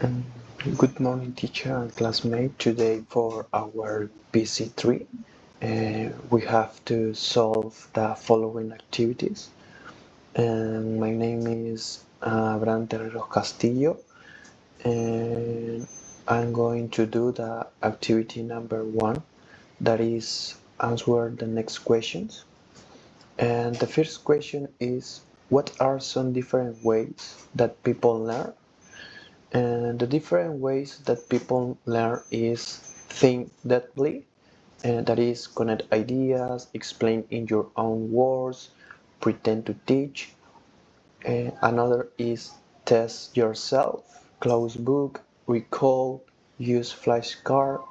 Um, Good morning, teacher and classmate. Today for our PC3, we have to solve the following activities. And my name is Abraham Terreros Castillo, and I'm going to do the activity number one, that is answer the next questions. And the first question is, what are some different ways that people learn? And the different ways that people learn is think deeply, and that is connect ideas, explain in your own words, pretend to teach. Another is test yourself, close book, recall, use flashcard,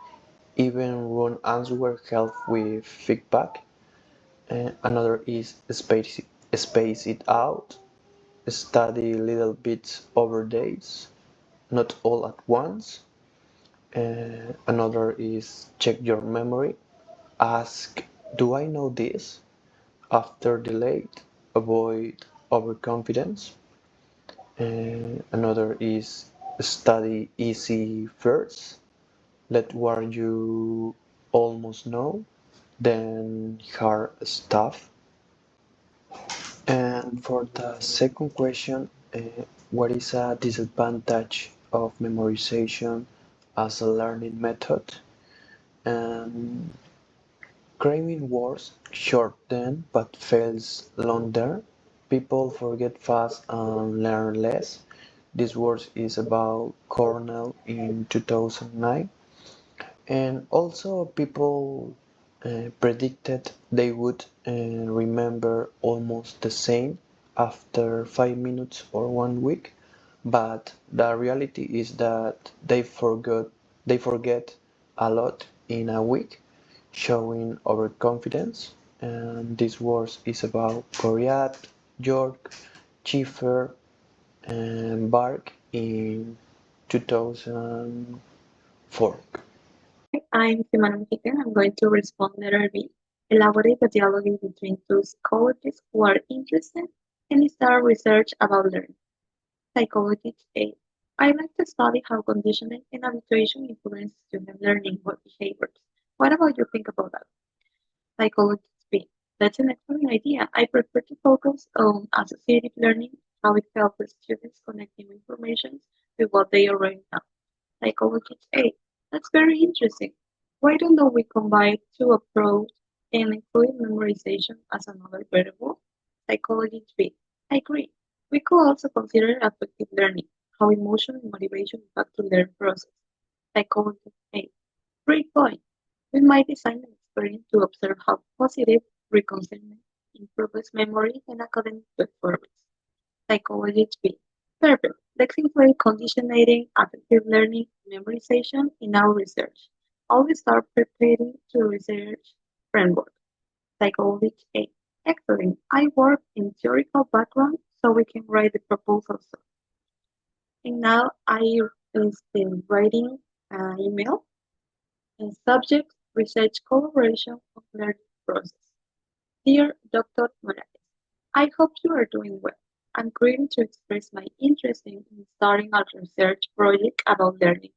even run answer help with feedback. Another is space it out, study little bits over days, not all at once. Another is check your memory. Ask, do I know this? After delayed, avoid overconfidence. Another is study easy first. Let what you almost know, then hard stuff. And for the second question, what is a disadvantage of memorization as a learning method? And craving words short-term but fails long-term. People forget fast and learn less. This word is about Cornell in 2009. And also people predicted they would remember almost the same after 5 minutes or 1 week, but the reality is that they forget a lot in a week, showing overconfidence. And this work is about Coriat, York, Schiffer, and Bark in 2004. I'm Simona Mexican. I'm going to respond letter B. Elaborate a dialogue between two psychologists who are interested and start research about learning. Psychologist A. I like to study how conditioning and habituation influence student learning behaviors. What about you think about that? Psychologist B. That's an excellent idea. I prefer to focus on associative learning, how it helps students connect new information with what they already know. Psychologist A. That's very interesting. Why don't we combine two approaches and include memorization as another variable? Psychologist B. I agree. We could also consider affective learning, how emotion and motivation impact the learning process. Psychologist A. Great point. We might design an experiment to observe how positive reinforcement improves memory and academic performance. Psychology 3. Perfect. Let's include conditioning, affective learning, memorization in our research. Always start preparing to research framework. Psychology 8. Excellent. I work in theoretical background so we can write the proposal. And now I am still writing an email and subject research collaboration of learning process. Dear Dr. Morales, I hope you are doing well. I'm going to express my interest in starting a research project about learning,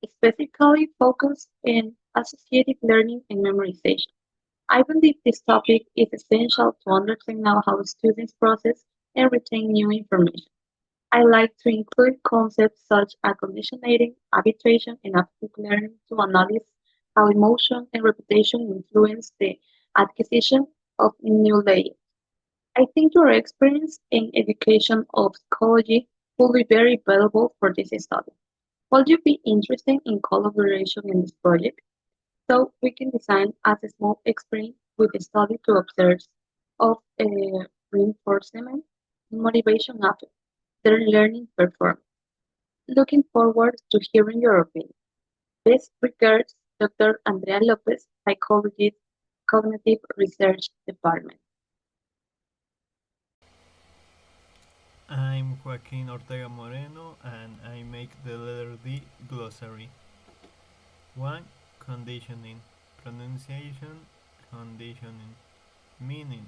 specifically focused in associative learning and memorization. I believe this topic is essential to understand now how students process and retain new information. I like to include concepts such as conditioning, habituation, and active learning to analyze how emotion and repetition influence the acquisition of new layers. I think your experience in education of psychology will be very valuable for this study. Would you be interested in collaboration in this project? So we can design as a small experiment with the study to observe of reinforcement and motivation after their learning performance. Looking forward to hearing your opinion. Best regards, Dr. Andrea Lopez, Psychologist, Cognitive Research Department. I'm Joaquin Ortega Moreno and I make the letter D glossary. 1. Conditioning. Pronunciation. Conditioning. Meaning.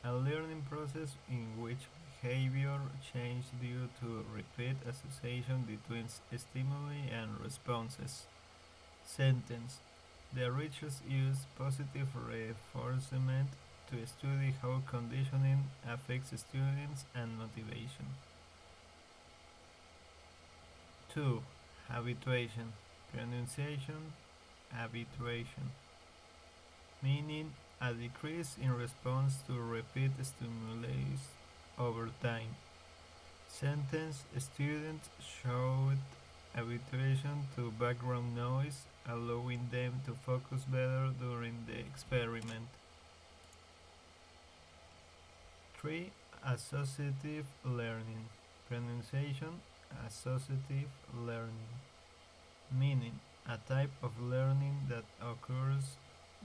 A learning process in which behavior change due to repeat association between stimuli and responses. Sentence. The researchers use positive reinforcement to study how conditioning affects students and motivation. 2. Habituation. Pronunciation. Habituation. Meaning a decrease in response to repeat stimuli over time. Sentence. Students showed habituation to background noise, allowing them to focus better during the experiment. 3. Associative learning. Pronunciation. Associative learning. Meaning a type of learning that occurs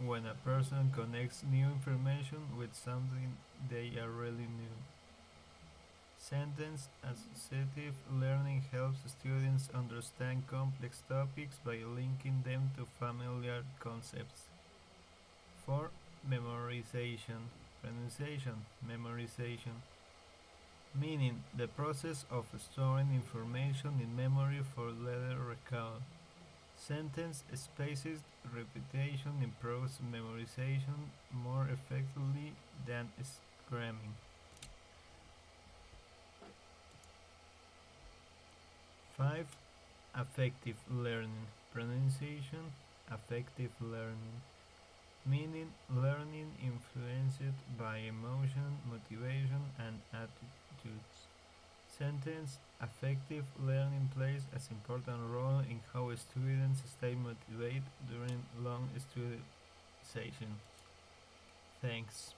when a person connects new information with something they already knew. Sentence. Associative learning helps students understand complex topics by linking them to familiar concepts. 4. Memorization. Pronunciation. Memorization. Meaning the process of storing information in memory for later recall. Sentence spaced repetition improves memorization more effectively than screaming. 5. Affective learning. Pronunciation. Affective learning. Meaning learning influenced by emotion, motivation, and attitudes. Sentence. Affective learning plays an important role in how students stay motivated during long study sessions. Thanks.